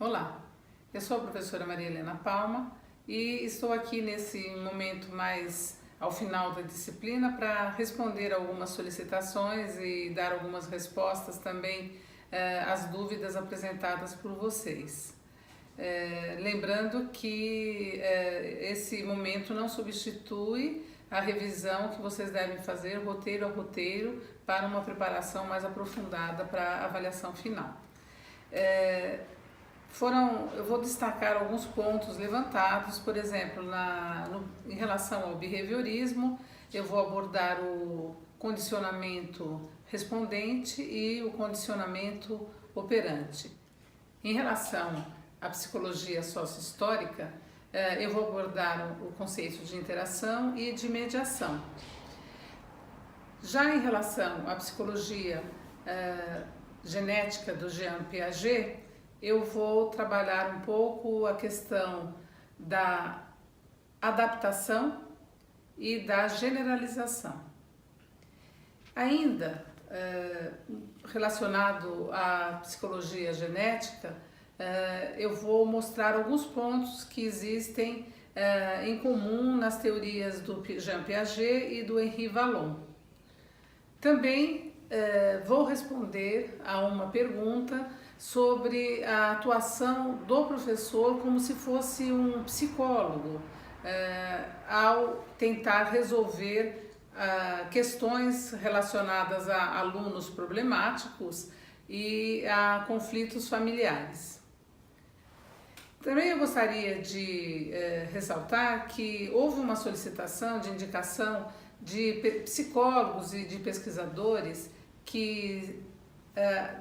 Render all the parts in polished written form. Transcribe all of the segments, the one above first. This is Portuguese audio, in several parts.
Olá, eu sou a professora Maria Helena Palma e estou aqui nesse momento mais ao final da disciplina para responder algumas solicitações e dar algumas respostas também às dúvidas apresentadas por vocês. Lembrando que esse momento não substitui a revisão que vocês devem fazer roteiro a roteiro para uma preparação mais aprofundada para a avaliação final. Eu vou destacar alguns pontos levantados, por exemplo, em relação ao behaviorismo, eu vou abordar o condicionamento respondente e o condicionamento operante. Em relação à psicologia sócio-histórica, eu vou abordar o conceito de interação e de mediação. Já em relação à psicologia genética do Jean Piaget, eu vou trabalhar um pouco a questão da adaptação e da generalização. Ainda relacionado à psicologia genética, eu vou mostrar alguns pontos que existem em comum nas teorias do Jean Piaget e do Henri Vallon. Também vou responder a uma pergunta sobre a atuação do professor como se fosse um psicólogo ao tentar resolver questões relacionadas a alunos problemáticos e a conflitos familiares. Também eu gostaria de ressaltar que houve uma solicitação de indicação de psicólogos e de pesquisadores que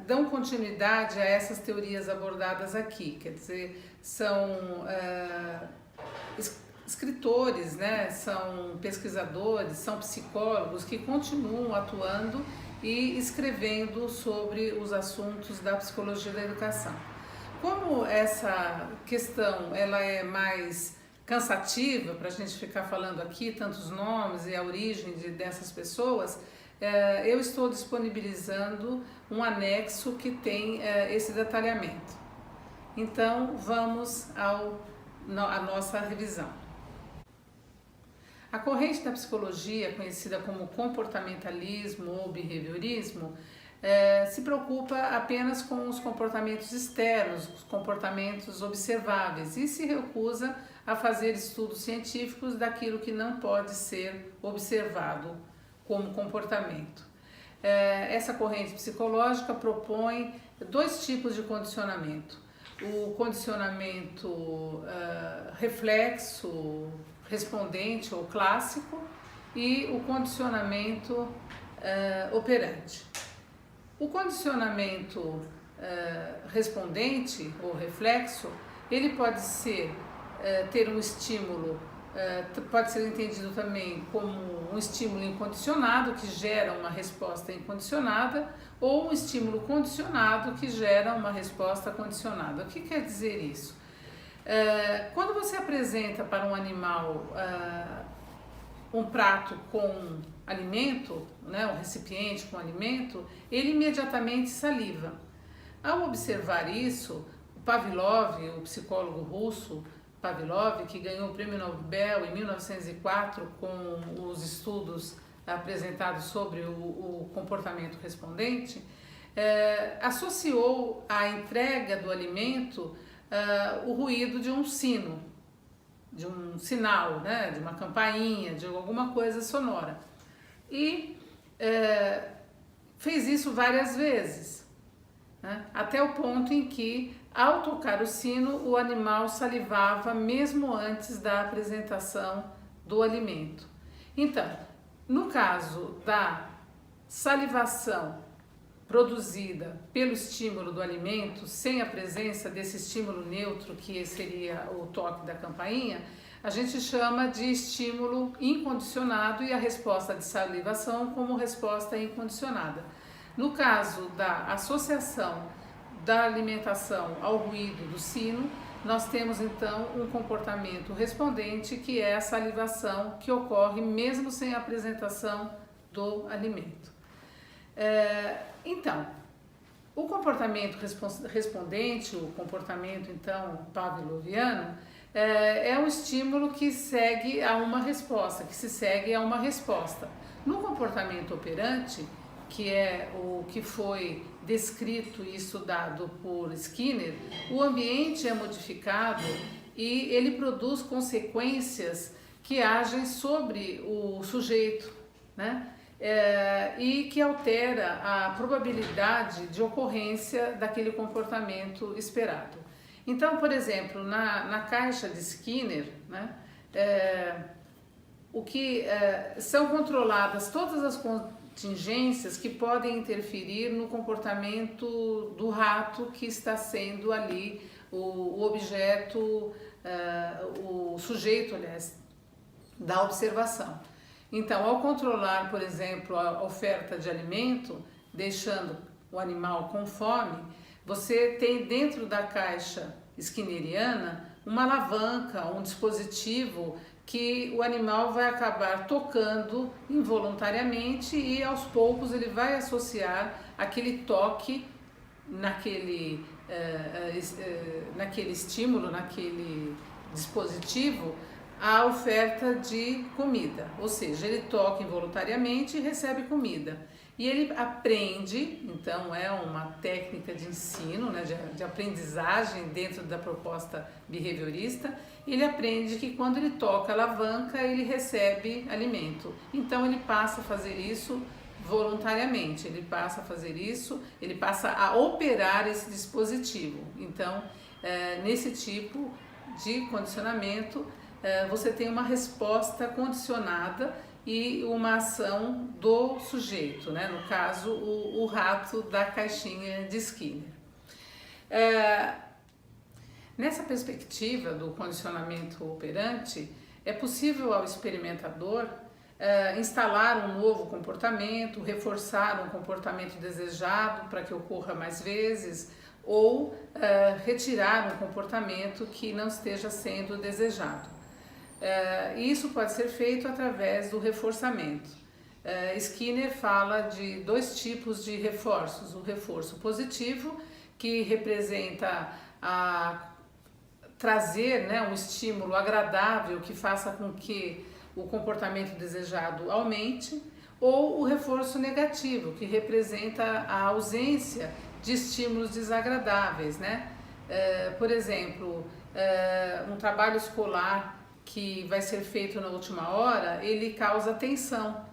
dão continuidade a essas teorias abordadas aqui, quer dizer, são escritores, né, são pesquisadores, são psicólogos que continuam atuando e escrevendo sobre os assuntos da psicologia da educação. Como essa questão ela é mais cansativa para a gente ficar falando aqui tantos nomes e a origem dessas pessoas, eu estou disponibilizando um anexo que tem esse detalhamento. Então, vamos à nossa revisão. A corrente da psicologia, conhecida como comportamentalismo ou behaviorismo, se preocupa apenas com os comportamentos externos, os comportamentos observáveis, e se recusa a fazer estudos científicos daquilo que não pode ser observado como comportamento. Essa corrente psicológica propõe dois tipos de condicionamento: o condicionamento reflexo, respondente ou clássico, e o condicionamento operante. O condicionamento respondente ou reflexo, ele pode ter um estímulo, pode ser entendido também como um estímulo incondicionado que gera uma resposta incondicionada, ou um estímulo condicionado que gera uma resposta condicionada. O que quer dizer isso? Quando você apresenta para um animal um prato com alimento, né, um recipiente com alimento, ele imediatamente saliva. Ao observar isso, o Pavlov, o psicólogo russo Pavlov, que ganhou o Prêmio Nobel em 1904 com os estudos apresentados sobre o comportamento respondente, associou à entrega do alimento o ruído de um sino, de um sinal, né, de uma campainha, de alguma coisa sonora. E fez isso várias vezes, né, até o ponto em que, ao tocar o sino, o animal salivava mesmo antes da apresentação do alimento. Então, no caso da salivação produzida pelo estímulo do alimento, sem a presença desse estímulo neutro, que seria o toque da campainha, a gente chama de estímulo incondicionado e a resposta de salivação como resposta incondicionada. No caso da associação da alimentação ao ruído do sino, nós temos então um comportamento respondente, que é a salivação, que ocorre mesmo sem a apresentação do alimento. Então, O comportamento respondente, o comportamento então pavloviano, é um estímulo que segue a uma resposta, que se segue a uma resposta. No comportamento operante, que é o que foi descrito e estudado por Skinner, o ambiente é modificado e ele produz consequências que agem sobre o sujeito, né? E que altera a probabilidade de ocorrência daquele comportamento esperado. Então, por exemplo, na caixa de Skinner, né, são controladas todas as contingências que podem interferir no comportamento do rato que está sendo ali o objeto, o sujeito, aliás, da observação. Então, ao controlar, por exemplo, a oferta de alimento, deixando o animal com fome, você tem dentro da caixa skinneriana uma alavanca, um dispositivo que o animal vai acabar tocando involuntariamente e aos poucos ele vai associar aquele toque naquele estímulo, naquele dispositivo, a oferta de comida, ou seja, ele toca involuntariamente e recebe comida. E ele aprende, então é uma técnica de ensino, né, de aprendizagem dentro da proposta behaviorista, ele aprende que quando ele toca a alavanca, ele recebe alimento. Então ele passa a fazer isso voluntariamente, ele passa a operar esse dispositivo. Então, nesse tipo de condicionamento, você tem uma resposta condicionada e uma ação do sujeito, né? No caso, o rato da caixinha de Skinner. Nessa perspectiva do condicionamento operante, é possível ao experimentador instalar um novo comportamento, reforçar um comportamento desejado para que ocorra mais vezes, ou retirar um comportamento que não esteja sendo desejado. Isso pode ser feito através do reforçamento. Skinner fala de dois tipos de reforços: o reforço positivo, que representa trazer, né, um estímulo agradável que faça com que o comportamento desejado aumente, ou o reforço negativo, que representa a ausência de estímulos desagradáveis, né? Por exemplo, um trabalho escolar que vai ser feito na última hora, ele causa tensão.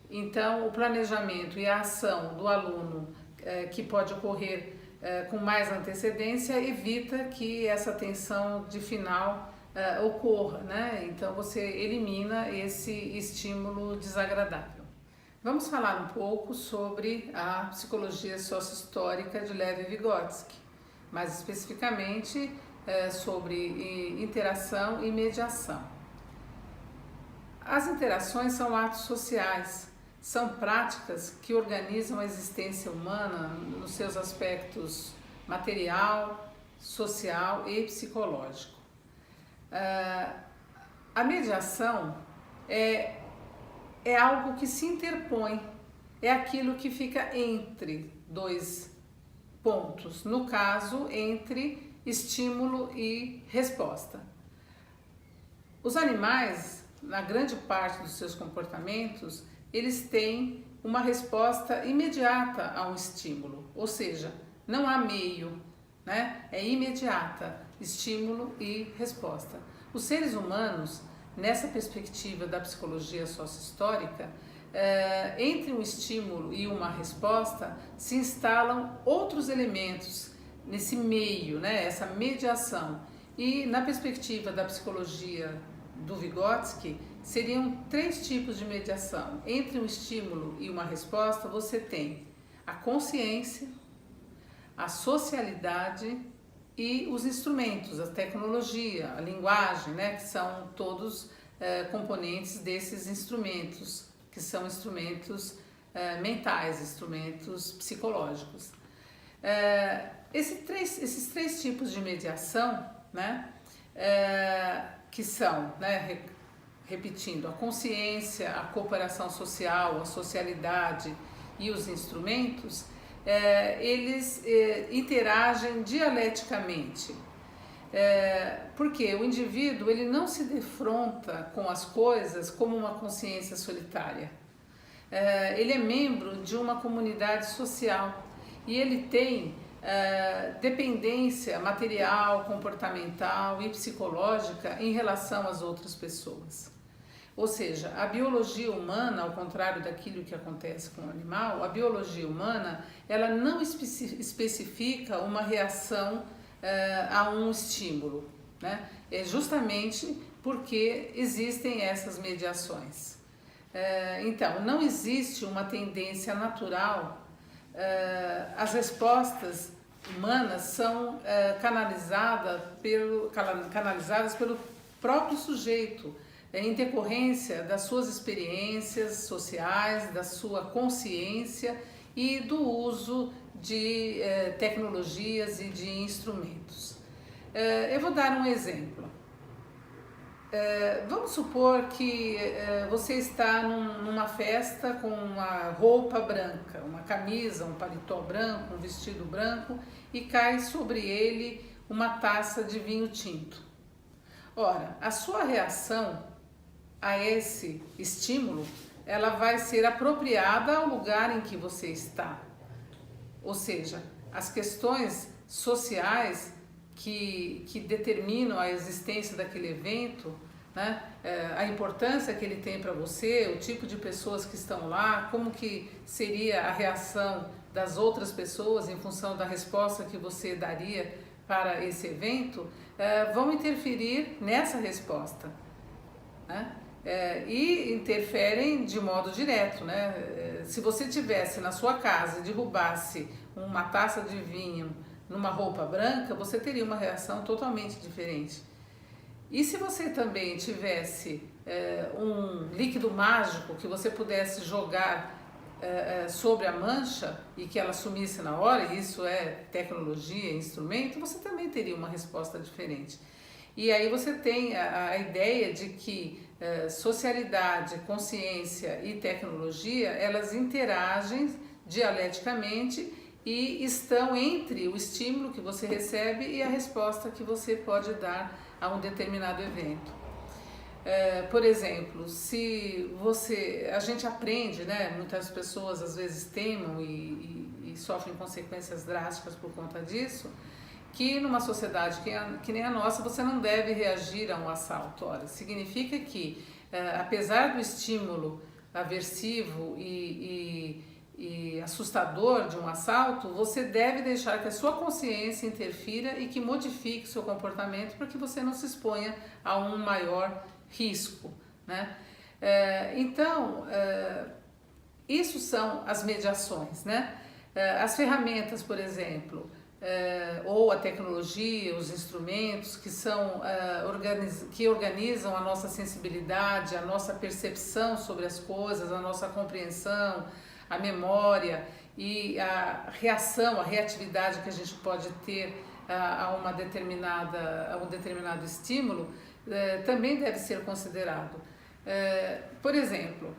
Então, o planejamento e a ação do aluno, que pode ocorrer com mais antecedência, evita que essa tensão de final ocorra, né? Então, você elimina esse estímulo desagradável. Vamos falar um pouco sobre a psicologia sócio-histórica de Lev e Vygotsky, mais especificamente sobre interação e mediação. As interações são atos sociais, são práticas que organizam a existência humana nos seus aspectos material, social e psicológico. A mediação é algo que se interpõe, é aquilo que fica entre dois pontos, no caso, entre estímulo e resposta. Os animais, na grande parte dos seus comportamentos, eles têm uma resposta imediata a um estímulo, ou seja, não há meio, né? É imediata, estímulo e resposta. Os seres humanos, nessa perspectiva da psicologia sócio-histórica, entre um estímulo e uma resposta se instalam outros elementos nesse meio, né? Essa mediação. E na perspectiva da psicologia do Vygotsky, seriam 3 tipos de mediação. Entre um estímulo e uma resposta, você tem a consciência, a socialidade e os instrumentos, a tecnologia, a linguagem, né, que são todos componentes desses instrumentos, que são instrumentos mentais, instrumentos psicológicos. Esses três tipos de mediação, né, que são, né, repetindo, a consciência, a cooperação social, a socialidade e os instrumentos, eles interagem dialeticamente. Porque o indivíduo ele não se defronta com as coisas como uma consciência solitária. Ele é membro de uma comunidade social e ele tem dependência material, comportamental e psicológica em relação às outras pessoas. Ou seja, a biologia humana, ao contrário daquilo que acontece com o animal, a biologia humana ela não especifica uma reação a um estímulo, né? É justamente porque existem essas mediações. Então, não existe uma tendência natural. As respostas humanas são canalizadas pelo próprio sujeito, em decorrência das suas experiências sociais, da sua consciência e do uso de tecnologias e de instrumentos. Eu vou dar um exemplo. Vamos supor que você está numa festa com uma roupa branca, uma camisa, um paletó branco, um vestido branco e cai sobre ele uma taça de vinho tinto. Ora, a sua reação a esse estímulo, ela vai ser apropriada ao lugar em que você está. Ou seja, as questões sociais que determinam a existência daquele evento, né? A importância que ele tem para você, o tipo de pessoas que estão lá, como que seria a reação das outras pessoas em função da resposta que você daria para esse evento, vão interferir nessa resposta, né? E interferem de modo direto, né? Se você tivesse na sua casa e derrubasse uma taça de vinho numa roupa branca, você teria uma reação totalmente diferente. E se você também tivesse um líquido mágico que você pudesse jogar sobre a mancha e que ela sumisse na hora, e isso é tecnologia, instrumento, você também teria uma resposta diferente. E aí você tem a ideia de que socialidade, consciência e tecnologia, elas interagem dialeticamente e estão entre o estímulo que você recebe e a resposta que você pode dar a um determinado evento. Por exemplo, a gente aprende, né? Muitas pessoas às vezes temem e sofrem consequências drásticas por conta disso, que numa sociedade que nem a nossa, você não deve reagir a um assalto. Ora, significa que, apesar do estímulo aversivo e assustador de um assalto, você deve deixar que a sua consciência interfira e que modifique o seu comportamento para que você não se exponha a um maior risco, né? Então, isso são as mediações, né? As ferramentas, por exemplo, ou a tecnologia, os instrumentos que organizam a nossa sensibilidade, a nossa percepção sobre as coisas, a nossa compreensão, a memória e a reação, a reatividade que a gente pode ter a um determinado estímulo, também deve ser considerado. Por exemplo,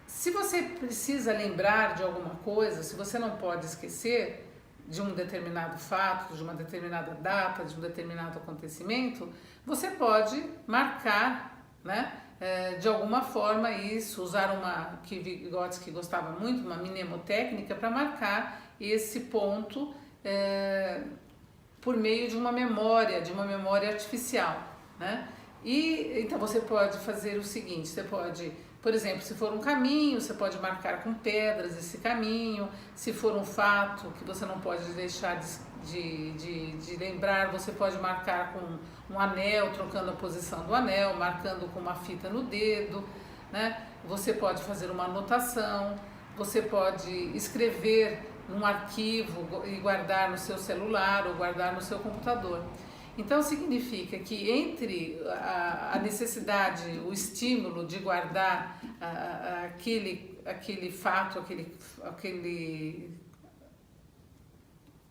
se você precisa lembrar de alguma coisa, se você não pode esquecer de um determinado fato, de uma determinada data, de um determinado acontecimento, você pode marcar, né? De alguma forma isso, usar uma que Vygotsky gostava muito, uma mnemotécnica para marcar esse ponto por meio de uma memória artificial, né? E então você pode fazer o seguinte, você pode, por exemplo, se for um caminho, você pode marcar com pedras esse caminho. Se for um fato que você não pode deixar de lembrar, você pode marcar com um anel, trocando a posição do anel, marcando com uma fita no dedo, né? Você pode fazer uma anotação, você pode escrever num arquivo e guardar no seu celular ou guardar no seu computador. Então significa que entre a necessidade, o estímulo de guardar aquele fato,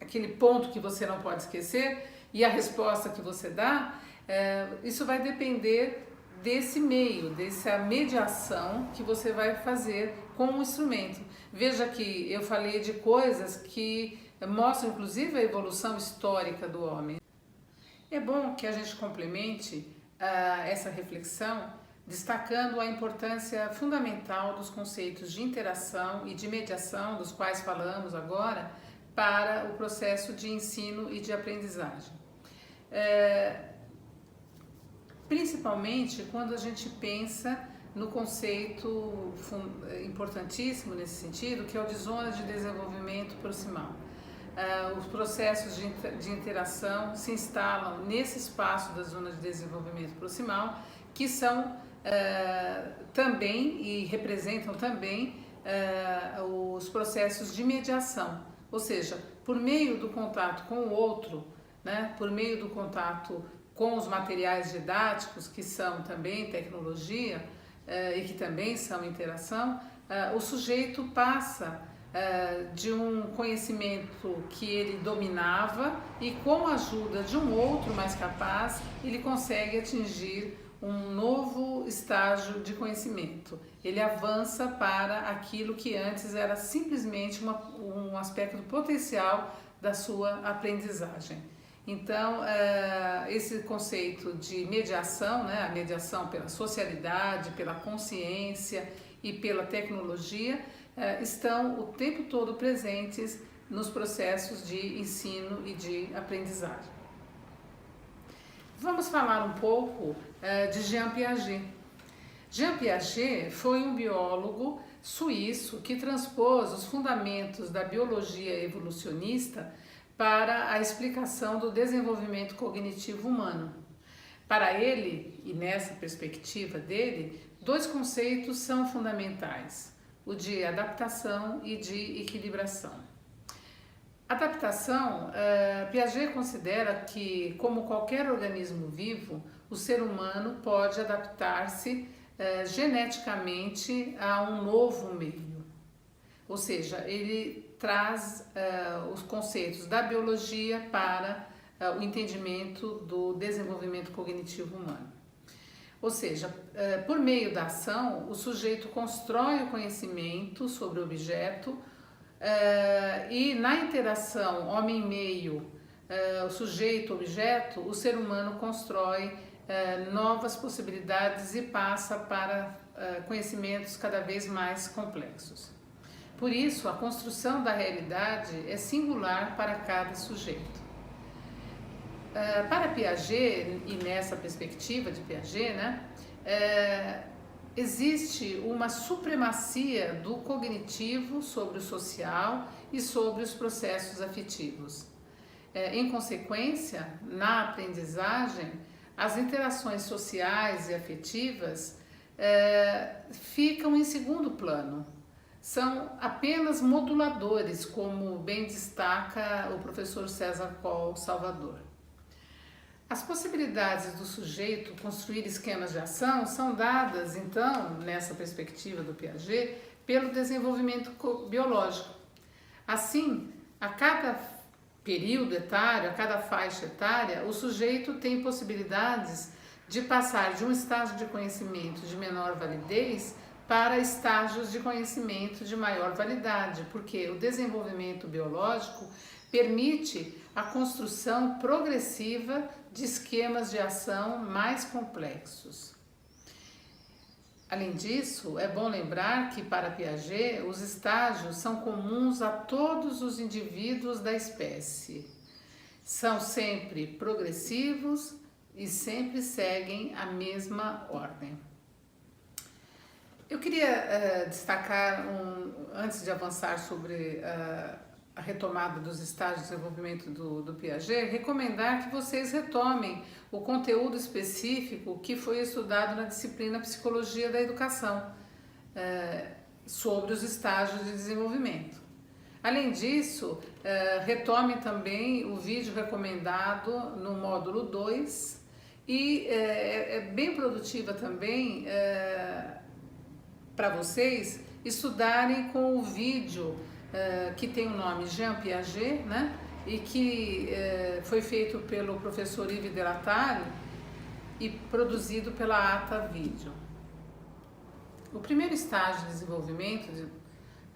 aquele ponto que você não pode esquecer e a resposta que você dá, isso vai depender desse meio, dessa mediação que você vai fazer com um instrumento. Veja que eu falei de coisas que mostram inclusive a evolução histórica do homem. É bom que a gente complemente essa reflexão destacando a importância fundamental dos conceitos de interação e de mediação, dos quais falamos agora, para o processo de ensino e de aprendizagem. Principalmente quando a gente pensa no conceito importantíssimo nesse sentido, que é o de zona de desenvolvimento proximal. Os processos de interação se instalam nesse espaço da zona de desenvolvimento proximal, que são também e representam também os processos de mediação, ou seja, por meio do contato com o outro, né, por meio do contato com os materiais didáticos, que são também tecnologia e que também são interação, o sujeito passa de um conhecimento que ele dominava e com a ajuda de um outro mais capaz, ele consegue atingir um novo estágio de conhecimento. Ele avança para aquilo que antes era simplesmente um aspecto potencial da sua aprendizagem. Então, esse conceito de mediação, né, a mediação pela socialidade, pela consciência e pela tecnologia, estão o tempo todo presentes nos processos de ensino e de aprendizagem. Vamos falar um pouco de Jean Piaget. Jean Piaget foi um biólogo suíço que transpôs os fundamentos da biologia evolucionista para a explicação do desenvolvimento cognitivo humano. Para ele, e nessa perspectiva dele, dois conceitos são fundamentais: o de adaptação e de equilibração. Adaptação, Piaget considera que, como qualquer organismo vivo, o ser humano pode adaptar-se geneticamente a um novo meio. Ou seja, ele traz os conceitos da biologia para o entendimento do desenvolvimento cognitivo humano. Ou seja, por meio da ação, o sujeito constrói o conhecimento sobre o objeto e na interação homem-meio, o sujeito-objeto, o ser humano constrói novas possibilidades e passa para conhecimentos cada vez mais complexos. Por isso, a construção da realidade é singular para cada sujeito. Para Piaget, e nessa perspectiva de Piaget, né, existe uma supremacia do cognitivo sobre o social e sobre os processos afetivos. Em consequência, na aprendizagem, as interações sociais e afetivas ficam em segundo plano. São apenas moduladores, como bem destaca o professor César Coll Salvador. As possibilidades do sujeito construir esquemas de ação são dadas, então, nessa perspectiva do Piaget, pelo desenvolvimento biológico. Assim, a cada período etário, a cada faixa etária, o sujeito tem possibilidades de passar de um estágio de conhecimento de menor validez para estágios de conhecimento de maior validade, porque o desenvolvimento biológico permite a construção progressiva de esquemas de ação mais complexos. Além disso, é bom lembrar que, para Piaget, os estágios são comuns a todos os indivíduos da espécie. São sempre progressivos e sempre seguem a mesma ordem. Eu queria destacar, antes de avançar sobre a retomada dos estágios de desenvolvimento do Piaget, recomendar que vocês retomem o conteúdo específico que foi estudado na disciplina Psicologia da Educação, sobre os estágios de desenvolvimento. Além disso, retome também o vídeo recomendado no módulo 2 e é bem produtiva também para vocês estudarem com o vídeo que tem o nome Jean Piaget, né? E que foi feito pelo professor Yves Delatare e produzido pela Ata Vídeo. O primeiro estágio de desenvolvimento,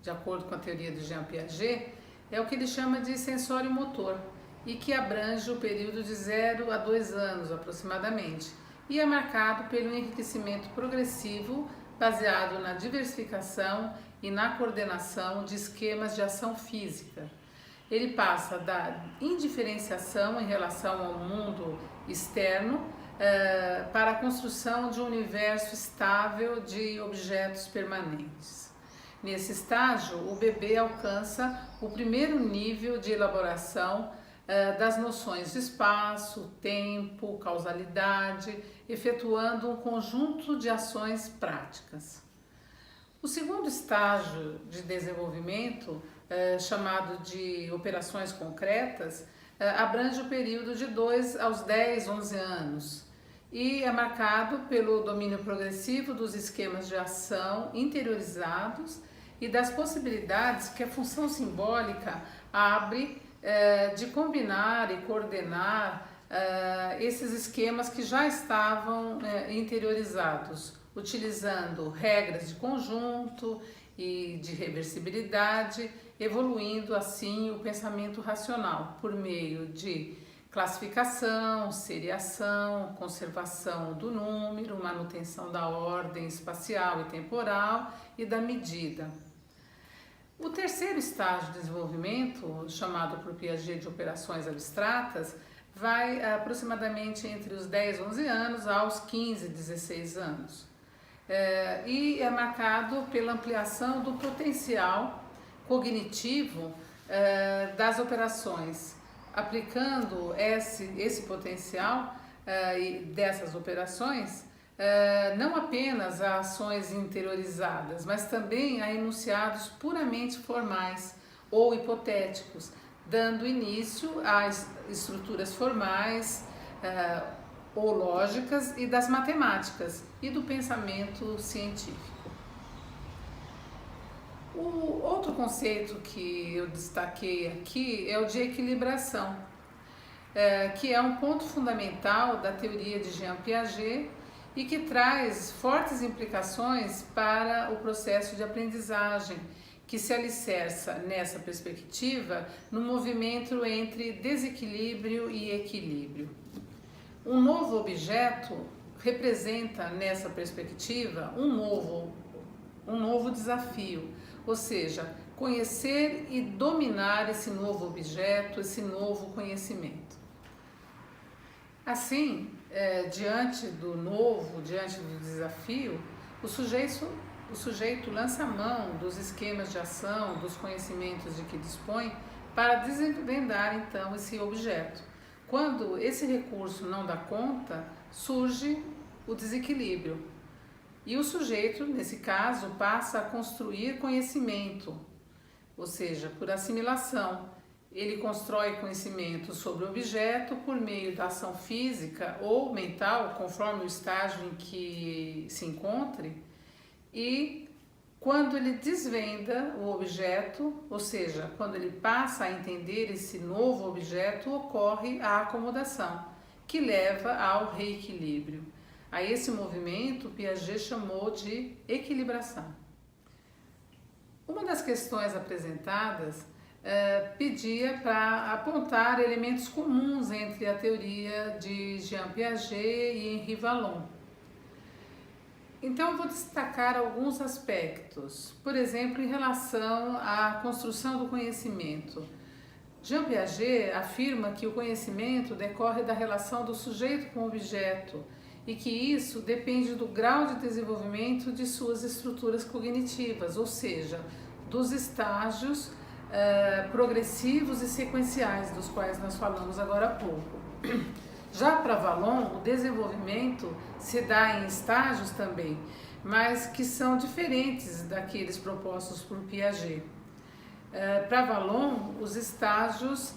de acordo com a teoria de Jean Piaget, é o que ele chama de sensório-motor e que abrange o período de 0 a 2 anos aproximadamente e é marcado pelo enriquecimento progressivo baseado na diversificação e na coordenação de esquemas de ação física. Ele passa da indiferenciação em relação ao mundo externo para a construção de um universo estável de objetos permanentes. Nesse estágio, o bebê alcança o primeiro nível de elaboração das noções de espaço, tempo, causalidade, efetuando um conjunto de ações práticas. O segundo estágio de desenvolvimento, chamado de operações concretas, abrange o período de 2 aos 10, 11 anos e é marcado pelo domínio progressivo dos esquemas de ação interiorizados e das possibilidades que a função simbólica abre de combinar e coordenar esses esquemas que já estavam interiorizados, utilizando regras de conjunto e de reversibilidade, evoluindo assim o pensamento racional por meio de classificação, seriação, conservação do número, manutenção da ordem espacial e temporal e da medida. O terceiro estágio de desenvolvimento, chamado por Piaget de operações abstratas, vai aproximadamente entre os 10, 11 anos aos 15, 16 anos. E é marcado pela ampliação do potencial cognitivo das operações, aplicando esse potencial dessas operações não apenas a ações interiorizadas, mas também a enunciados puramente formais ou hipotéticos, dando início às estruturas formais ou lógicas e das matemáticas e do pensamento científico. O outro conceito que eu destaquei aqui é o de equilibração, que é um ponto fundamental da teoria de Jean Piaget e que traz fortes implicações para o processo de aprendizagem, que se alicerça nessa perspectiva no movimento entre desequilíbrio e equilíbrio. Um novo objeto representa nessa perspectiva um novo desafio, ou seja, conhecer e dominar esse novo objeto, esse novo conhecimento. Assim, diante do novo, diante do desafio, o sujeito lança mão dos esquemas de ação, dos conhecimentos de que dispõe, para desvendar então esse objeto. Quando esse recurso não dá conta, surge o desequilíbrio. E o sujeito, nesse caso, passa a construir conhecimento, ou seja, por assimilação. Ele constrói conhecimento sobre o objeto por meio da ação física ou mental, conforme o estágio em que se encontre, e quando ele desvenda o objeto, ou seja, quando ele passa a entender esse novo objeto, ocorre a acomodação, que leva ao reequilíbrio. A esse movimento, Piaget chamou de equilibração. Uma das questões apresentadas pedia para apontar elementos comuns entre a teoria de Jean Piaget e Henri Vallon. Então, eu vou destacar alguns aspectos, por exemplo, em relação à construção do conhecimento. Jean Piaget afirma que o conhecimento decorre da relação do sujeito com o objeto e que isso depende do grau de desenvolvimento de suas estruturas cognitivas, ou seja, dos estágios progressivos e sequenciais dos quais nós falamos agora há pouco. Já para Vallon, o desenvolvimento se dá em estágios também, mas que são diferentes daqueles propostos por Piaget. Para Vallon, os estágios,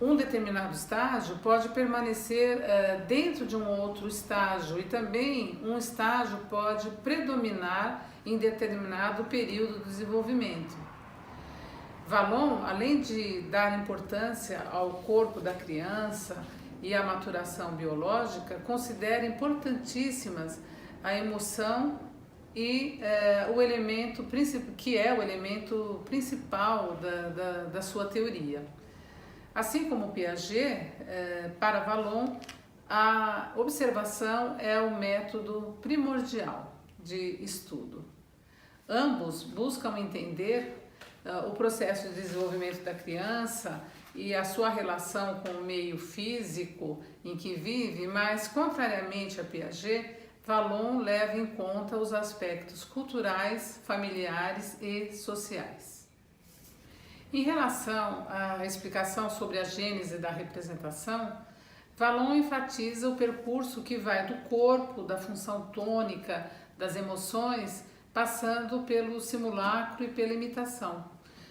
um determinado estágio pode permanecer dentro de um outro estágio e também um estágio pode predominar em determinado período do desenvolvimento. Vallon, além de dar importância ao corpo da criança e à maturação biológica, considera importantíssimas a emoção e o elemento que é o elemento principal da sua teoria. Assim como Piaget, para Vallon, a observação é o método primordial de estudo. Ambos buscam entender o processo de desenvolvimento da criança e a sua relação com o meio físico em que vive, mas, contrariamente a Piaget, Vallon leva em conta os aspectos culturais, familiares e sociais. Em relação à explicação sobre a gênese da representação, Vallon enfatiza o percurso que vai do corpo, da função tônica, das emoções, passando pelo simulacro e pela imitação.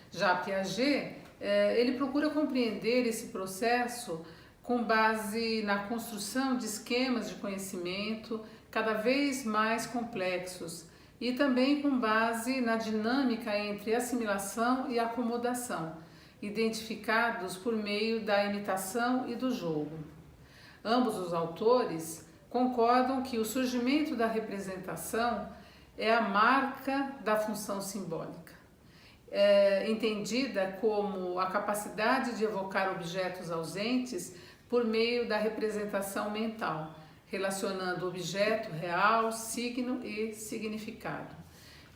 Já Piaget, ele procura compreender esse processo com base na construção de esquemas de conhecimento cada vez mais complexos e também com base na dinâmica entre assimilação e acomodação, identificados por meio da imitação e do jogo. Ambos os autores concordam que o surgimento da representação é a marca da função simbólica, entendida como a capacidade de evocar objetos ausentes por meio da representação mental, relacionando objeto real, signo e significado.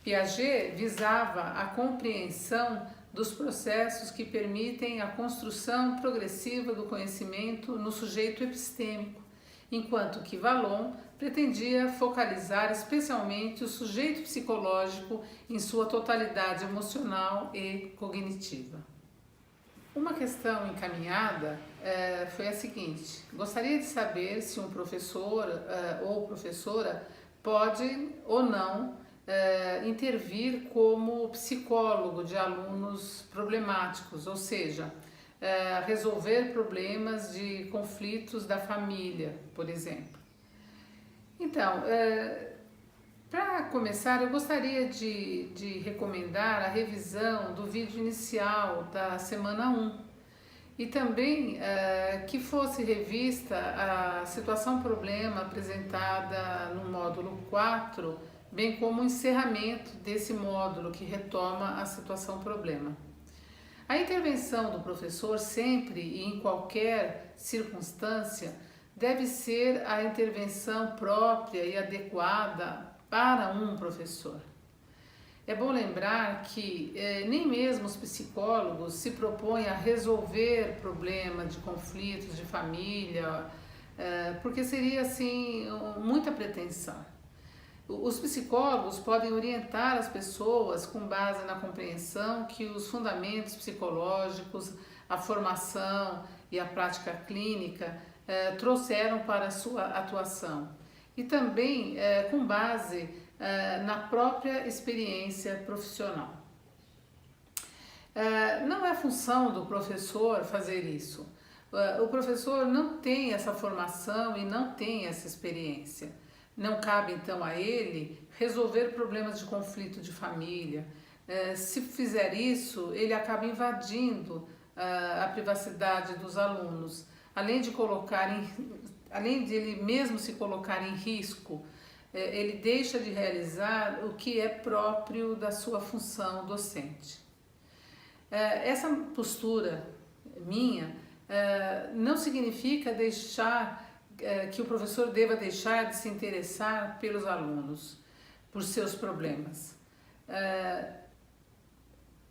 Piaget visava a compreensão dos processos que permitem a construção progressiva do conhecimento no sujeito epistêmico, enquanto que Vallon pretendia focalizar especialmente o sujeito psicológico em sua totalidade emocional e cognitiva. Uma questão encaminhada foi a seguinte: gostaria de saber se um professor ou professora pode ou não intervir como psicólogo de alunos problemáticos, ou seja, resolver problemas de conflitos da família, por exemplo. Então, para começar, eu gostaria de recomendar a revisão do vídeo inicial da semana 1 e também que fosse revista a situação-problema apresentada no módulo 4, bem como o encerramento desse módulo que retoma a situação-problema. A intervenção do professor sempre e em qualquer circunstância deve ser a intervenção própria e adequada para um professor. É bom lembrar que nem mesmo os psicólogos se propõem a resolver problemas de conflitos de família, porque seria assim muita pretensão. Os psicólogos podem orientar as pessoas com base na compreensão que os fundamentos psicológicos, a formação e a prática clínica trouxeram para a sua atuação e também com base na própria experiência profissional. Não é função do professor fazer isso. O professor não tem essa formação e não tem essa experiência. Não cabe então a ele resolver problemas de conflito de família. Se fizer isso, ele acaba invadindo a privacidade dos alunos, além de ele mesmo se colocar em risco. Ele deixa de realizar o que é próprio da sua função docente. Essa postura minha não significa que o professor deva deixar de se interessar pelos alunos, por seus problemas.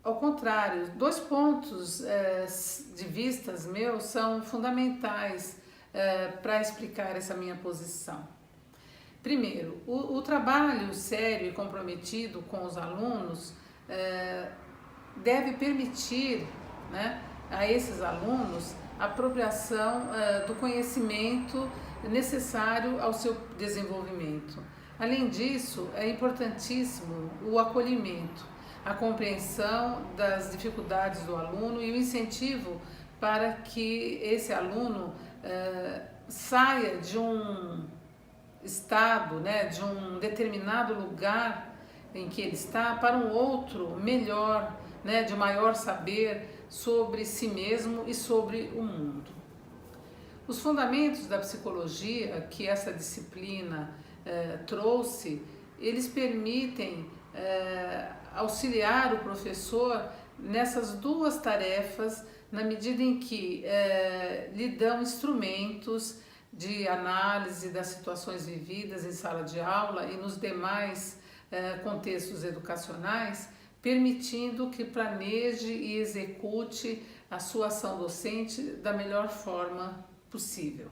Ao contrário, 2 pontos de vistas meus são fundamentais para explicar essa minha posição. Primeiro, o trabalho sério e comprometido com os alunos deve permitir, né, a esses alunos a apropriação do conhecimento necessário ao seu desenvolvimento. Além disso, é importantíssimo o acolhimento, a compreensão das dificuldades do aluno e o incentivo para que esse aluno saia de um estado, né, de um determinado lugar em que ele está para um outro melhor, né, de maior saber sobre si mesmo e sobre o mundo. Os fundamentos da psicologia que essa disciplina trouxe eles permitem auxiliar o professor nessas duas tarefas, na medida em que lhe dão instrumentos de análise das situações vividas em sala de aula e nos demais contextos educacionais, permitindo que planeje e execute a sua ação docente da melhor forma possível.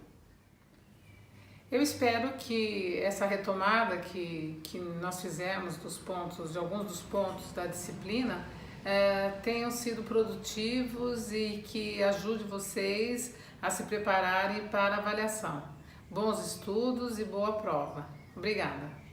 Eu espero que essa retomada que nós fizemos de alguns dos pontos da disciplina tenham sido produtivos e que ajude vocês a se prepararem para a avaliação. Bons estudos e boa prova. Obrigada!